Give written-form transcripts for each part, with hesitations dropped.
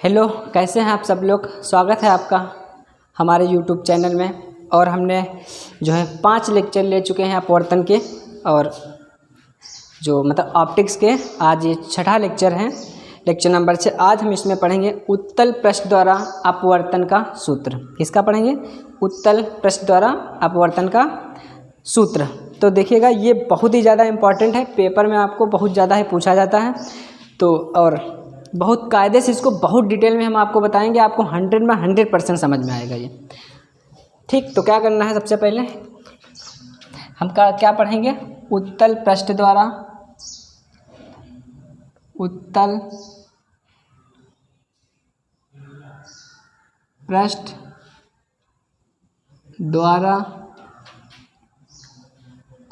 Hello, कैसे हैं आप सब लोग। स्वागत है आपका हमारे यूट्यूब चैनल में। और हमने जो है 5 लेक्चर ले चुके हैं अपवर्तन के, और जो मतलब ऑप्टिक्स के आज ये 6ठा लेक्चर है, लेक्चर नंबर 6। आज हम इसमें पढ़ेंगे उत्तल पृष्ठ द्वारा अपवर्तन का सूत्र। किसका पढ़ेंगे? उत्तल पृष्ठ द्वारा अपवर्तन का सूत्र। तो देखिएगा, ये बहुत ही ज़्यादा इम्पॉर्टेंट है, पेपर में आपको बहुत ज़्यादा ही पूछा जाता है। तो और बहुत कायदे से इसको बहुत डिटेल में हम आपको बताएंगे, आपको 100 में 100% समझ में आएगा ये। ठीक, तो क्या करना है, सबसे पहले हम क्या पढ़ेंगे? उत्तल पृष्ठ द्वारा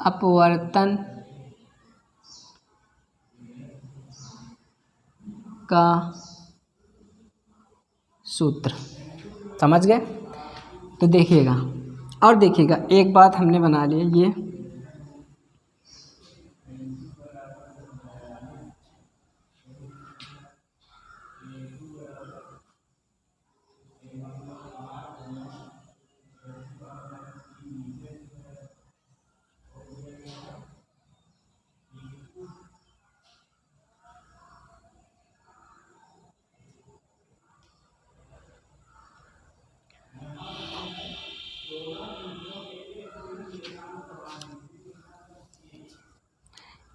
अपवर्तन का सूत्र। समझ गए? तो देखिएगा, और देखिएगा एक बात हमने बना ली है, ये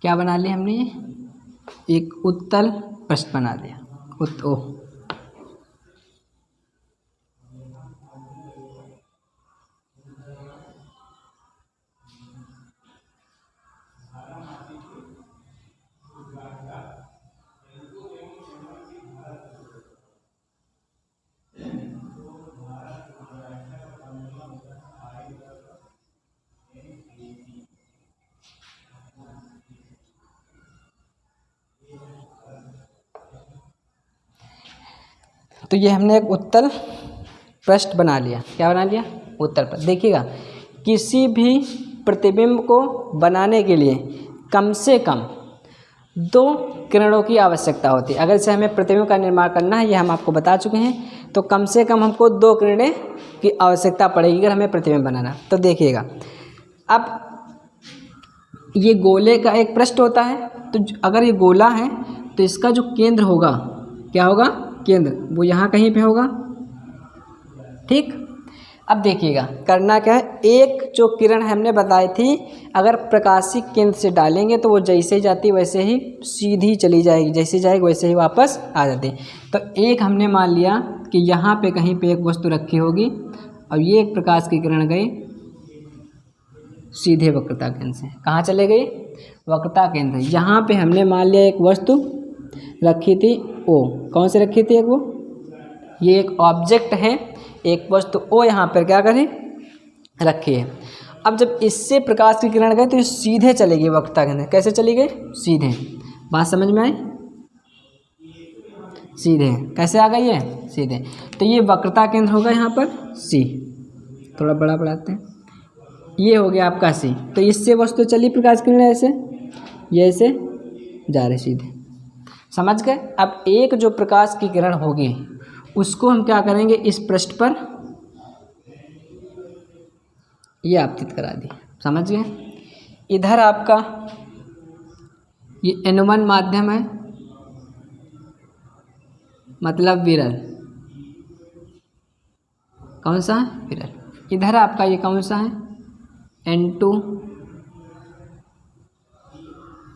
क्या बना लिया हमने? ये एक उत्तल पृष्ठ बना लिया। तो ये हमने एक उत्तल पृष्ठ बना लिया। क्या बना लिया? उत्तल पृष्ठ। देखिएगा, किसी भी प्रतिबिंब को बनाने के लिए कम से कम 2 किरणों की आवश्यकता होती है। अगर इसे हमें प्रतिबिंब का निर्माण करना है, ये हम आपको बता चुके हैं, तो कम से कम हमको 2 किरणें की आवश्यकता पड़ेगी अगर हमें प्रतिबिंब बनाना। तो देखिएगा, अब ये गोले का एक पृष्ठ होता है, तो अगर ये गोला है तो इसका जो केंद्र होगा, क्या होगा? केंद्र वो यहाँ कहीं पे होगा। ठीक, अब देखिएगा करना क्या है, एक जो किरण हमने बताई थी, अगर प्रकाशीय केंद्र से डालेंगे तो वो जैसे ही जाती वैसे ही सीधी चली जाएगी, जैसे जाएगी वैसे ही वापस आ जाती। तो एक हमने मान लिया कि यहाँ पे कहीं पे एक वस्तु रखी होगी, और ये एक प्रकाश की किरण गई सीधे वक्रता केंद्र से। कहाँ चले गई? वक्रता केंद्र। यहाँ पे हमने मान लिया एक वस्तु रखी थी ओ। कौन से रखी थी? एक वो, ये एक ऑब्जेक्ट है, एक वस्तु ओ यहाँ पर क्या करें? रखी है। अब जब इससे प्रकाश की किरण गई तो ये सीधे चली गई वक्रता केंद्र। कैसे चली गई? सीधे। बात समझ में आई? सीधे। कैसे आ गई है? सीधे। तो ये वक्रता केंद्र होगा यहाँ पर सी। थोड़ा बड़ा बढ़ाते हैं, ये हो गया आपका सी। तो इससे वस्तु चली प्रकाश की किरण ऐसे, ये ऐसे जा रहे सीधे। समझ गए? अब एक जो प्रकाश की किरण होगी उसको हम क्या करेंगे? इस पृष्ठ पर ये आपतित करा दी। समझ गए? इधर आपका ये N1 माध्यम है, मतलब विरल। कौन सा है? विरल। इधर आपका ये कौन सा है? N2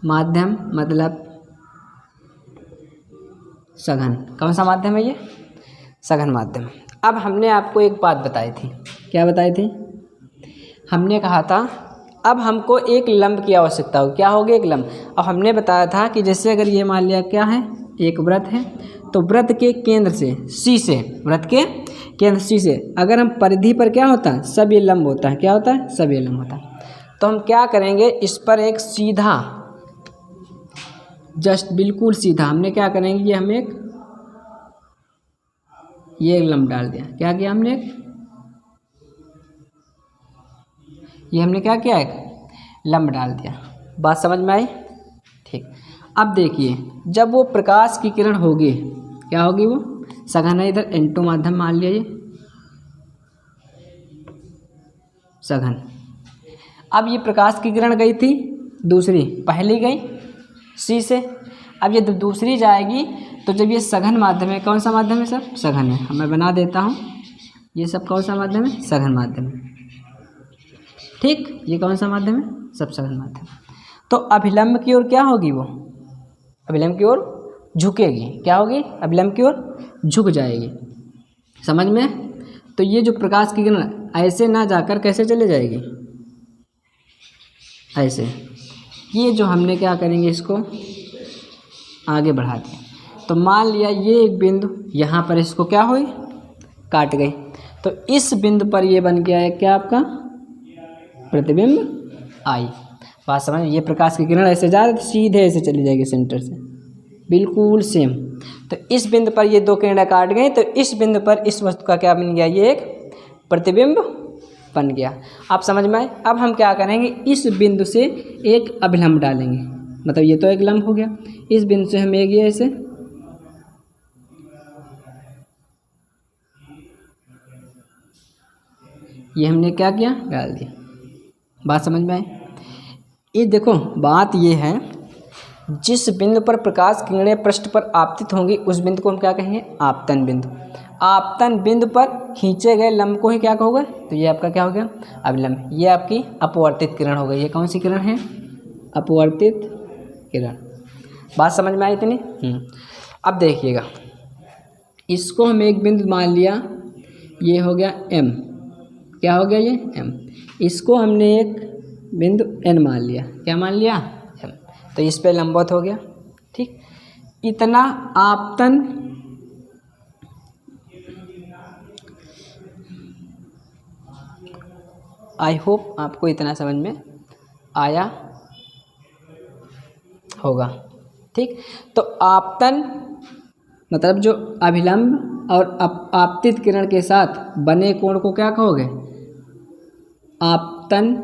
माध्यम, मतलब सघन। कौन सा माध्यम है ये? सघन माध्यम। अब हमने आपको एक बात बताई थी। क्या बताई थी? हमने कहा था अब हमको एक लंब की आवश्यकता होगी। क्या होगी? एक लंब। अब हमने बताया था कि जैसे अगर ये मान लिया क्या है, एक वृत्त है, तो वृत्त के केंद्र से सी से, वृत्त के केंद्र सी से अगर हम परिधि पर क्या होता है? सब ये लंब होता है। क्या होता है? सब ये लंब होता है। तो हम क्या करेंगे, इस पर एक सीधा, जस्ट बिल्कुल सीधा हमने क्या करेंगे, ये हम ये एक लंब डाल दिया। क्या किया हमने? ये हमने क्या किया? एक लंब डाल दिया। बात समझ में आई? ठीक। अब देखिए, जब वो प्रकाश की किरण होगी, क्या होगी? वो सघन है, इधर N2 माध्यम मान लिया ये सघन। अब ये प्रकाश की किरण गई थी दूसरी, पहली गई C से, अब ये दूसरी जाएगी तो जब ये सघन माध्यम है, कौन सा माध्यम है सर? सघन है। मैं बना देता हूँ, ये सब कौन सा माध्यम है? सघन माध्यम है। ठीक, ये कौन सा माध्यम है? सब सघन माध्यम। तो अभिलंब की ओर क्या होगी? वो अभिलंब की ओर झुकेगी। क्या होगी? अभिलंब की ओर झुक जाएगी। समझ में? तो ये जो प्रकाश की किरण ऐसे ना जाकर कैसे चले जाएगी? ऐसे। ये जो हमने क्या करेंगे, इसको आगे बढ़ा दिया। तो मान लिया ये एक बिंदु, यहाँ पर इसको क्या हुई? काट गई। तो इस बिंदु पर ये बन गया है क्या आपका? प्रतिबिंब आई। बात समझ? ये प्रकाश की किरण ऐसे जा रही थी, सीधे ऐसे चली जाएगी सेंटर से, बिल्कुल सेम। तो इस बिंदु पर ये दो किरणें काट गई, तो इस बिंदु पर इस वस्तु का क्या बन गया? ये एक प्रतिबिंब बन गया। आप समझ में आए? अब हम क्या करेंगे, इस बिंदु से एक अभिलंब डालेंगे, मतलब ये तो एक लंब हो गया। इस बिंदु से हम एक ये ऐसे, ये हमने क्या किया? डाल दिया। बात समझ में आई? ये देखो, बात ये है, जिस बिंदु पर प्रकाश किरणें पृष्ठ पर आपतित होंगी उस बिंदु को हम क्या कहेंगे? आपतन बिंदु। आपतन बिंदु पर खींचे गए लंब को ही क्या कहोगे? तो ये आपका क्या हो गया? अभिलंब। ये आपकी अपवर्तित किरण हो गई। ये कौन सी किरण है? अपवर्तित किरण। बात समझ में आई इतनी? अब देखिएगा, इसको हम एक बिंदु मान लिया, ये हो गया M। क्या हो गया? ये M। इसको हमने एक बिंदु N मान लिया। क्या मान लिया? M। तो इस पे लंबवत हो गया। ठीक, इतना आपतन आई होप आपको इतना समझ में आया होगा। ठीक, तो आपतन मतलब जो अभिलंब और आपतित किरण के साथ बने कोण को क्या कहोगे? आपतन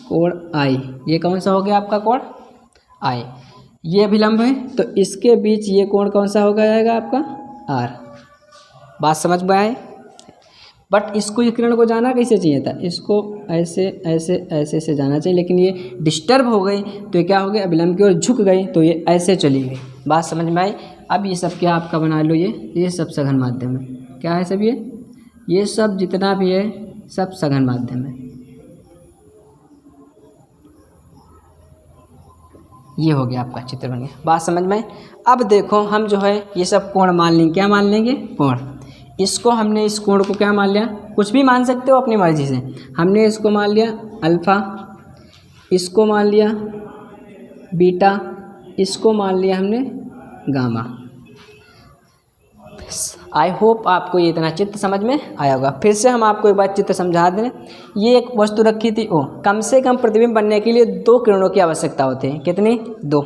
कोण आई। ये कौन सा हो गया आपका कोण? आई। ये अभिलंब है, तो इसके बीच ये कोण कौन सा होगा जाएगा आपका? R। बात समझ में आए? बट इसको, ये किरण को जाना कैसे चाहिए था? इसको ऐसे ऐसे ऐसे से जाना चाहिए, लेकिन ये डिस्टर्ब हो गई, तो ये क्या हो गया? अभिलंब की ओर झुक गई, तो ये ऐसे चली गई। बात समझ में आई? अब ये सब क्या आपका बना लो, ये सब सघन माध्यम है। क्या है सब? ये सब जितना भी है सब सघन माध्यम है। ये हो गया आपका चित्र बन गया। बात समझ में? अब देखो, हम जो है ये सब कोण मान लेंगे। क्या मान लेंगे? कोण। इसको हमने, इस कोण को क्या मान लिया? कुछ भी मान सकते हो अपनी मर्जी से। हमने इसको मान लिया अल्फा, इसको मान लिया बीटा, इसको मान लिया हमने गामा। आई होप आपको ये इतना चित्र समझ में आया होगा। फिर से हम आपको एक बार चित्र समझा दें। ये एक वस्तु रखी थी O। कम से कम प्रतिबिंब बनने के लिए 2 किरणों की आवश्यकता होती है। कितनी? 2।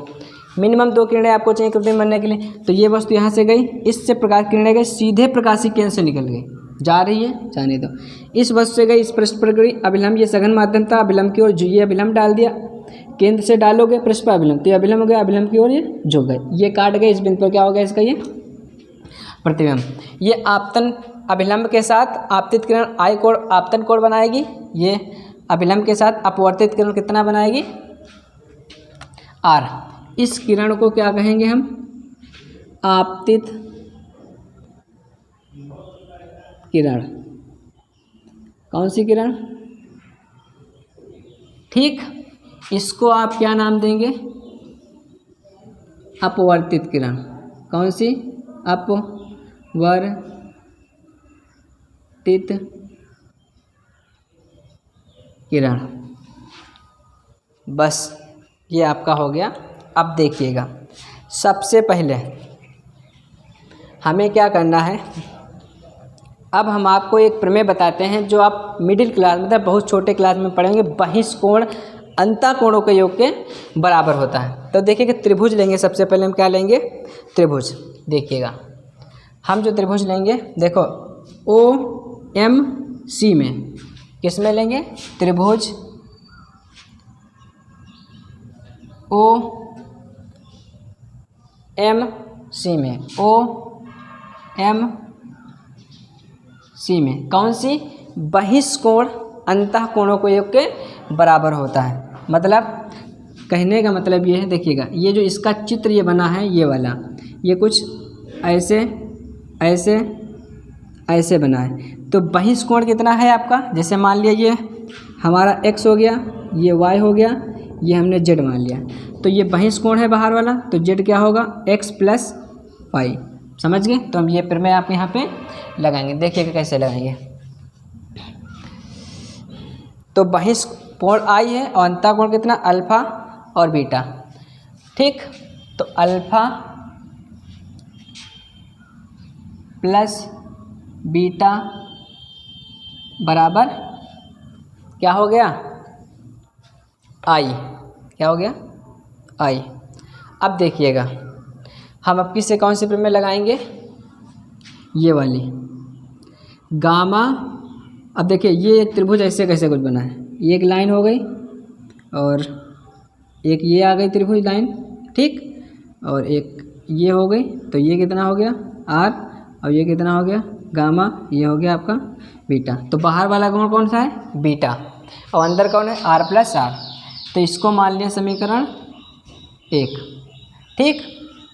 मिनिमम 2 किरणें आपको चाहिए प्रतिबिंब बनने के लिए। तो ये वस्तु यहाँ से गई, इससे प्रकाश किरणें गई, सीधे प्रकाशिक केंद्र से निकल गई, जा रही है, जाने दो। इस वस्तु से गई, इस पृष्ठ पर गई, अभिलंब, ये सघन माध्यम था, अभिलंब की ओर ये अभिलंब डाल दिया, केंद्र से डालोगे पृष्ठ पर अभिलंब, तो ये अभिलंब हो गया, अभिलंब की ओर ये झुक गए, ये काट गए, इस बिंदु पर क्या हो गया इसका? ये प्रतिबिंब। ये आपतन अभिलंब के साथ आपतित किरण आई कोण आपतन कोण बनाएगी। ये अभिलंब के साथ अपवर्तित किरण कितना बनाएगी? R। इस किरण को क्या कहेंगे हम? आपतित किरण। कौन सी किरण? ठीक, इसको आप क्या नाम देंगे? अपवर्तित किरण। कौन सी? अपवर्तित किरण। बस ये आपका हो गया। अब देखिएगा, सबसे पहले हमें क्या करना है, अब हम आपको एक प्रमेय बताते हैं जो आप मिडिल क्लास, मतलब बहुत छोटे क्लास में पढ़ेंगे। बहिष्कोण अंतःकोणों के योग के बराबर होता है। तो देखिए कि त्रिभुज लेंगे, सबसे पहले हम क्या लेंगे? त्रिभुज। देखिएगा, हम जो त्रिभुज लेंगे, देखो OMC में, किस में लेंगे? त्रिभुज OMC में, OMC सी में कौन सी? बहिष्कोण अंतः कोणों को योग के बराबर होता है। मतलब कहने का मतलब ये है, देखिएगा ये जो इसका चित्र ये बना है ये वाला, ये कुछ ऐसे ऐसे ऐसे बना है। तो बहिष्कोण कितना है आपका? जैसे मान लिया ये हमारा x हो गया, ये y हो गया, ये हमने z मान लिया, तो ये बहिष्कोण है बाहर वाला, तो z क्या होगा? x plus y। समझ गए? तो हम ये फिर मैं आप यहाँ पे लगाएंगे, देखिएगा कैसे लगाएंगे। तो बहिष्कोण I है और अंतःकोण कितना? अल्फा और बीटा। ठीक, तो अल्फा प्लस बीटा बराबर क्या हो गया? I। क्या हो गया? I। अब देखिएगा हम अब किससे कौन से प्रमेय लगाएंगे? ये वाली गामा। अब देखिए ये एक त्रिभुज ऐसे कैसे कुछ बना है, ये एक लाइन हो गई और एक ये आ गई त्रिभुज लाइन, ठीक, और एक ये हो गई, तो ये कितना हो गया? R, और ये कितना हो गया? गामा। ये हो गया आपका बीटा। तो बाहर वाला कोण कौन सा है? बीटा, और अंदर कौन है? R plus R। तो इसको मान लिया समीकरण 1। ठीक,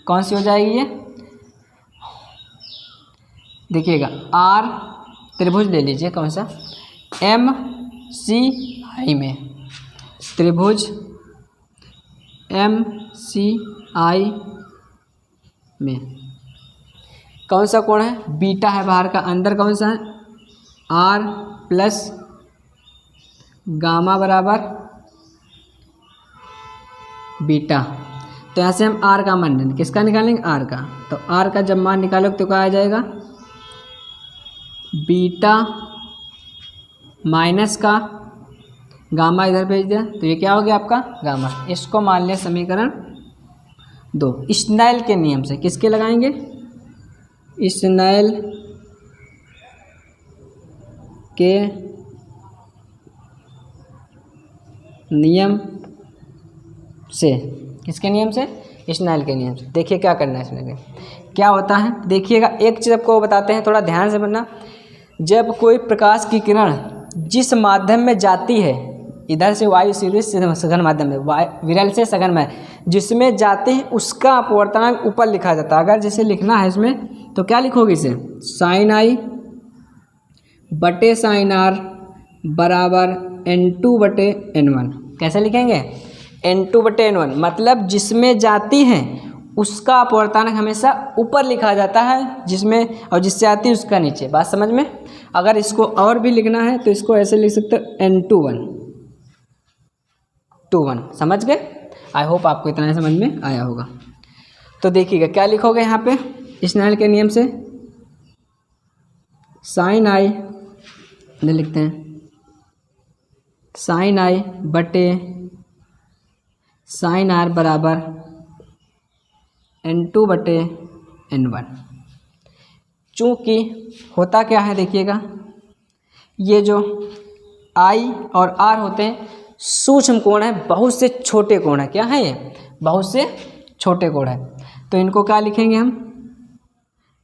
कौन सी हो जाएगी ये? देखिएगा R त्रिभुज ले लीजिए, कौन सा? MCI में, त्रिभुज MCI में कौन सा कोण है? बीटा है बाहर का, अंदर कौन सा है? R प्लस गामा बराबर बीटा। तो यहाँ से हम R का मान किसका निकालेंगे? R का। तो R का जब मान निकालोगे तो क्या आ जाएगा? बीटा माइनस का गामा इधर भेज दिया, तो ये क्या हो गया आपका? गामा। इसको मान लिया समीकरण 2। स्नेल के नियम से किसके लगाएंगे? स्नेल के नियम से। किसके नियम से? स्नेल के नियम से। देखिए क्या करना है इसमें, क्या होता है देखिएगा। एक चीज़ आपको बताते हैं, थोड़ा ध्यान से बनना। जब कोई प्रकाश की किरण जिस माध्यम में जाती है, इधर से वायु सीधे सघन माध्यम में, विरल से सघन में जिसमें जाते हैं, उसका अपवर्तनांक ऊपर लिखा जाता है। अगर जैसे लिखना है इसमें तो क्या लिखोगे इसे? साइन आई बटे साइन आर बराबर N2 बटे N1। कैसे लिखेंगे? N2 बटे N1, मतलब जिसमें जाती हैं उसका अपवर्तनांक हमेशा ऊपर लिखा जाता है, जिसमें और जिससे आती है उसका नीचे। बात समझ में? अगर इसको और भी लिखना है तो इसको ऐसे लिख सकते हो N21। समझ गए? आई होप आपको इतना ही समझ में आया होगा। तो देखिएगा क्या लिखोगे यहाँ पे स्नेल के नियम से? साइन आई लिखते हैं, साइन आई बटे साइन आर बराबर N2 बटे N1। चूँकि होता क्या है देखिएगा, ये जो I और R होते हैं सूक्ष्म कोण है, बहुत से छोटे कोण है। क्या है ये? बहुत से छोटे कोण है। तो इनको क्या लिखेंगे हम?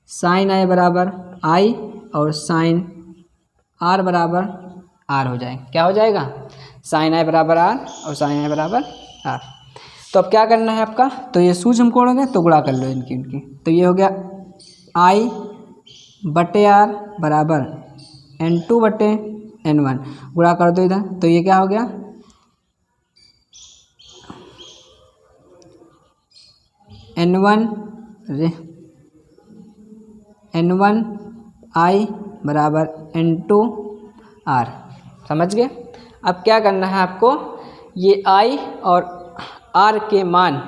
साइन आई बराबर I और साइन R बराबर R हो जाएगा। क्या हो जाएगा? साइन आई बराबर R और साइन आई बराबर R। तो अब क्या करना है आपका? तो ये सूक्ष्म कोण हो गया, तो गुणा कर लो इनकी। तो ये हो गया I बटे R बराबर N2 बटे N1। गुणा कर दो इधर, तो ये क्या हो गया? N1 I बराबर N2 R। समझ गए? अब क्या करना है आपको? ये I और R के मान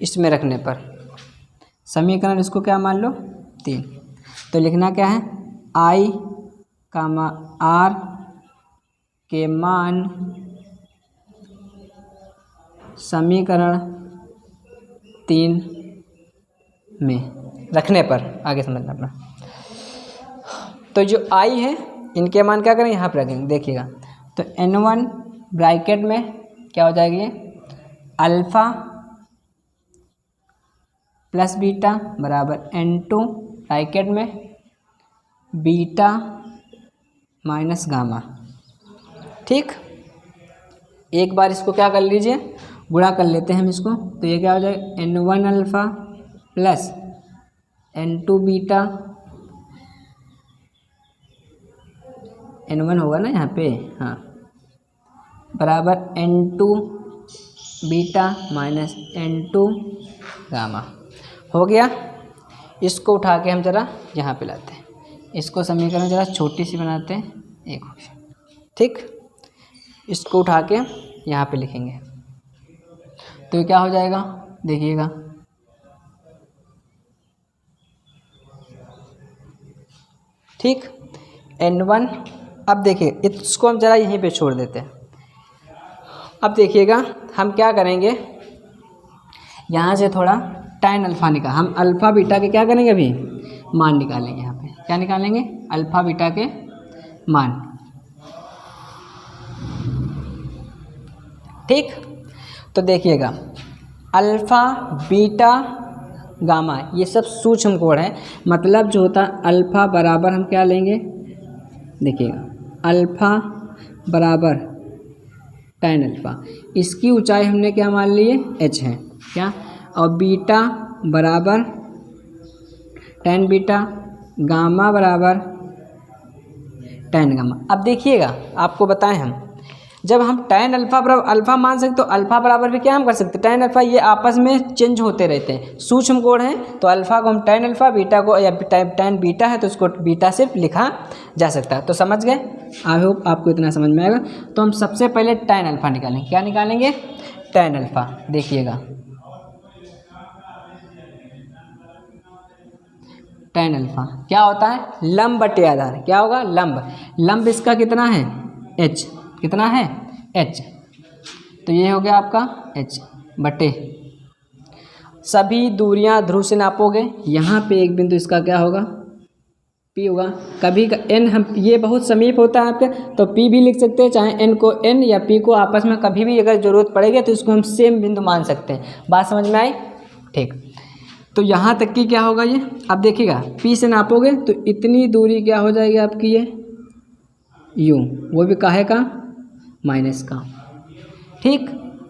इसमें रखने पर समीकरण इसको क्या मान लो? 3। तो लिखना क्या है? I कामा R के मान समीकरण 3 में रखने पर, आगे समझना अपना। तो जो I है इनके मान क्या करें? यहाँ पर रखेंगे। देखिएगा तो N1 ब्रैकेट में क्या हो जाएगी? अल्फ़ा प्लस बीटा बराबर N2 ब्रैकेट में बीटा माइनस गामा। ठीक, एक बार इसको क्या कर लीजिए, गुणा कर लेते हैं हम इसको। तो ये क्या हो जाएगा, N1 alpha plus N2 beta, N1 होगा ना यहाँ पे, हाँ, बराबर N2 beta minus N2 gamma. हो गया। इसको उठा के हम ज़रा यहाँ पे लाते हैं, इसको समीकरण ज़रा छोटी सी बनाते हैं, एक हो गया। ठीक, इसको उठा के यहाँ पे लिखेंगे तो ये क्या हो जाएगा, देखिएगा, ठीक, N1। अब देखिए इसको हम ज़रा यहीं पे छोड़ देते हैं। अब देखिएगा हम क्या करेंगे, यहाँ से थोड़ा tan अल्फ़ा निकाल, हम अल्फ़ा बीटा के क्या करेंगे, अभी मान निकालेंगे। यहाँ पे क्या निकालेंगे, अल्फ़ा बीटा के मान। ठीक, तो देखिएगा अल्फ़ा बीटा गामा ये सब सूक्ष्म कोण है, मतलब जो होता है अल्फ़ा बराबर हम क्या लेंगे, देखिएगा अल्फ़ा बराबर tan अल्फ़ा, इसकी ऊंचाई हमने क्या मान ली है, h है क्या, और बीटा बराबर tan बीटा, गामा बराबर tan गामा। अब देखिएगा आपको बताएं हम, जब हम tan अल्फ़ा बराबर अल्फ़ा मान सकते तो अल्फ़ा बराबर भी क्या हम कर सकते, tan अल्फ़ा, ये आपस में चेंज होते रहते हैं, सूक्ष्म कोण है, तो अल्फ़ा को हम tan अल्फ़ा, बीटा को या tan बीटा है तो उसको बीटा सिर्फ लिखा जा सकता है। तो समझ गए, आई होप आपको इतना समझ में आएगा। तो हम सबसे पहले tan अल्फ़ा निकालेंगे, क्या निकालेंगे, tan अल्फ़ा। देखिएगा tan अल्फ़ा क्या होता है, लंब बटे आधार, क्या होगा, लंब इसका कितना है, h, कितना है, h, तो ये हो गया आपका h बटे, सभी दूरियां ध्रुव से नापोगे, यहाँ पे एक बिंदु इसका क्या होगा, p होगा, कभी का n, हम ये बहुत समीप होता है आपके तो p भी लिख सकते हैं, चाहे n को n या p को आपस में कभी भी अगर ज़रूरत पड़ेगी तो इसको हम सेम बिंदु मान सकते हैं। बात समझ में आई, ठीक। तो यहाँ तक की क्या होगा ये, अब देखिएगा p से नापोगे तो इतनी दूरी क्या हो जाएगी आपकी, ये u, वो भी काहे का, माइनस का। ठीक,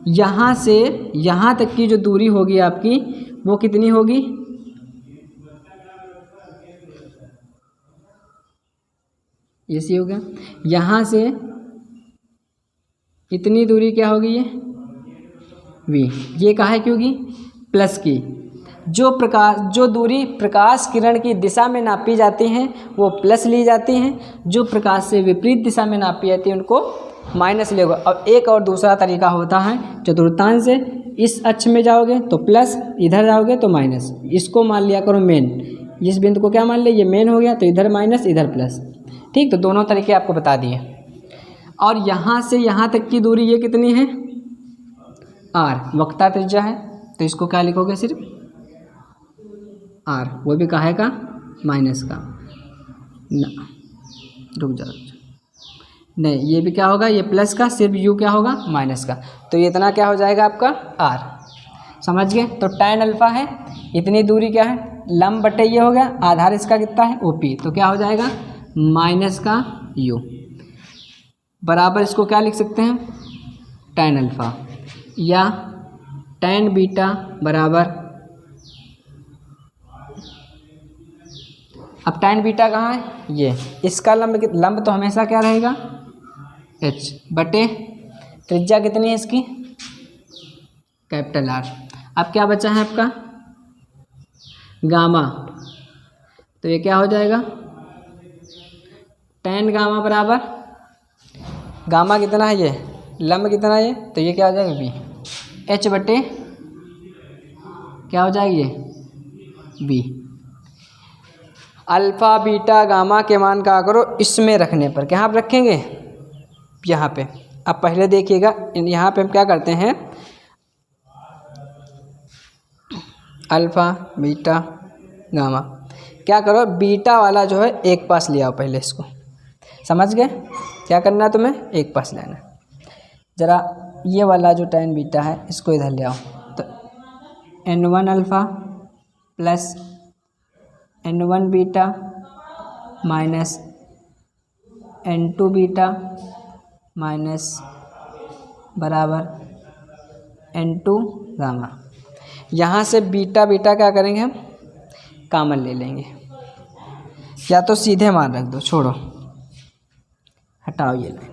यहाँ से यहाँ तक की जो दूरी होगी आपकी वो कितनी होगी, ये सी हो गया, यहाँ से इतनी दूरी क्या होगी, ये v, ये काहे की होगी, प्लस की। जो दूरी प्रकाश किरण की दिशा में नापी जाती हैं वो प्लस ली जाती हैं, जो प्रकाश से विपरीत दिशा में नापी जाती है उनको माइनस लेगा। अब एक और दूसरा तरीका होता है, चतुर्थांश से इस अक्ष में जाओगे तो प्लस, इधर जाओगे तो माइनस, इसको मान लिया करो मेन, इस बिंदु को क्या मान लिया, ये मेन हो गया, तो इधर माइनस इधर प्लस। ठीक, तो दोनों तरीके आपको बता दिए। और यहाँ से यहाँ तक की दूरी ये कितनी है, r, वक्रता त्रिज्या है, तो इसको क्या लिखोगे, सिर्फ r, वो भी काहे का, माइनस का, ना रुक जाओ, नहीं ये भी क्या होगा, ये प्लस का, सिर्फ u क्या होगा, माइनस का, तो ये इतना क्या हो जाएगा आपका r। समझ गए, तो tan अल्फ़ा है, इतनी दूरी क्या है, लंब बटे ये हो गया, आधार इसका कितना है, OP, तो क्या हो जाएगा, माइनस का u बराबर, इसको क्या लिख सकते हैं, tan अल्फ़ा, या tan बीटा बराबर, अब tan बीटा कहाँ है, ये, इसका लंब तो हमेशा क्या रहेगा, h बटे त्रिज्या कितनी है इसकी, कैपिटल R। अब क्या बचा है आपका, गामा, तो ये क्या हो जाएगा, tan गामा बराबर, गामा कितना है, ये लंब कितना है ये, तो ये क्या हो जाएगा, b, h बटे क्या हो जाएगा, ये b। अल्फ़ा बीटा गामा के मान का करो इसमें रखने पर, क्या आप रखेंगे, यहाँ पे। अब पहले देखिएगा, यहाँ पे हम क्या करते हैं, अल्फ़ा बीटा गामा, क्या करो, बीटा वाला जो है एक पास ले आओ, पहले इसको, समझ गए, क्या करना है तुम्हें, एक पास लेना, ज़रा ये वाला जो tan बीटा है इसको इधर ले आओ, तो N1 alpha plus N1 beta minus N2 beta minus बराबर N2 गामा। यहाँ से बीटा बीटा क्या करेंगे हम, कॉमन ले लेंगे, या तो सीधे मान रख दो, छोड़ो हटाओ ये लाइन,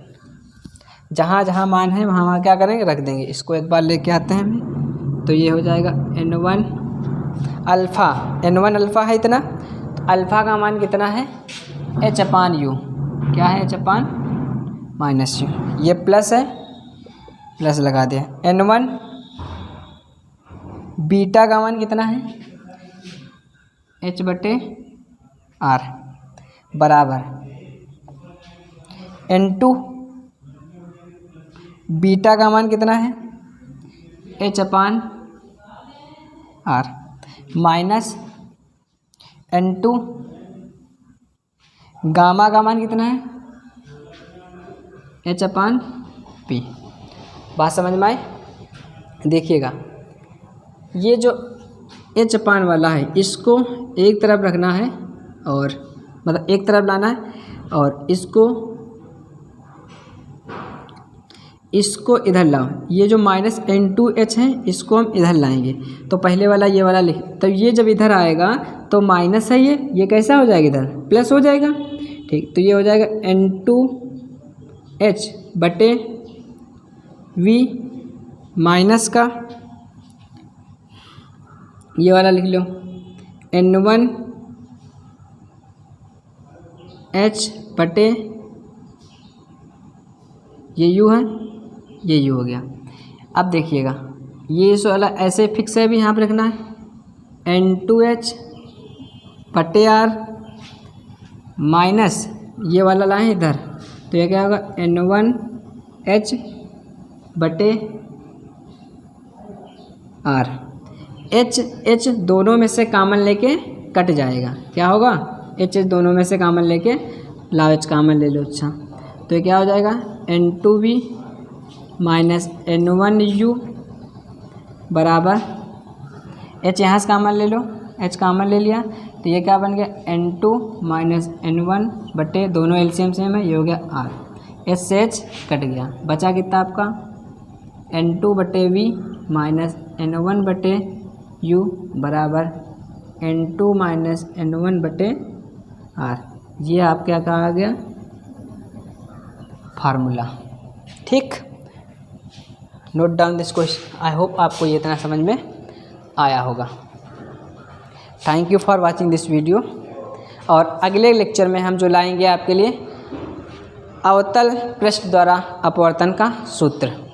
जहाँ जहाँ मान है वहाँ वहाँ क्या करेंगे, रख देंगे। इसको एक बार लेके आते हैं हम, तो ये हो जाएगा N1 अल्फ़ा, N1 अल्फ़ा है इतना, तो अल्फ़ा का मान कितना है H/U, क्या है H/-U, ये प्लस है, प्लस लगा दिया। N1 बीटा का मान कितना है H/R बराबर N2 बीटा का मान कितना है H/R माइनस N2 गामा का मान कितना है H/P। बात समझ में आई? देखिएगा, ये जो H/P वाला है इसको एक तरफ रखना है, और मतलब एक तरफ लाना है, और इसको इधर लाओ। ये जो माइनस N2H है इसको हम इधर लाएंगे, तो पहले वाला ये वाला लिख, तो ये जब इधर आएगा तो माइनस है, ये कैसा हो जाएगा, इधर प्लस हो जाएगा। ठीक, तो ये हो जाएगा N2H बटे V माइनस का ये वाला लिख लो N1H बटे ये U है, ये U हो गया। अब देखिएगा, ये इस वाला ऐसे फिक्स है, भी यहाँ पर रखना है N2H बटे R माइनस ये वाला लाएँ इधर, तो ये क्या होगा N1H बटे R। H दोनों में से कॉमन लेके कट जाएगा, क्या होगा H दोनों में से कॉमन लेके लाओ, H कॉमन ले लो। अच्छा, तो ये क्या हो जाएगा N2V माइनस N1U बराबर H यहाँ से कॉमन ले लो, H कॉमन ले लिया, तो ये क्या बन गया N2 माइनस N1 बटे दोनों एलसीएम सेम है, ये हो गया R। H से H कट गया, बचा कितना आपका N2 बटे V माइनस N1 बटे U बराबर N2 माइनस N1 बटे R। ये आपका क्या आ गया फार्मूला। ठीक, note down this question. I hope आपको ये इतना समझ में आया होगा। Thank you for watching this video. और अगले लेक्चर में हम जो लाएंगे आपके लिए अवतल पृष्ठ द्वारा अपवर्तन का सूत्र।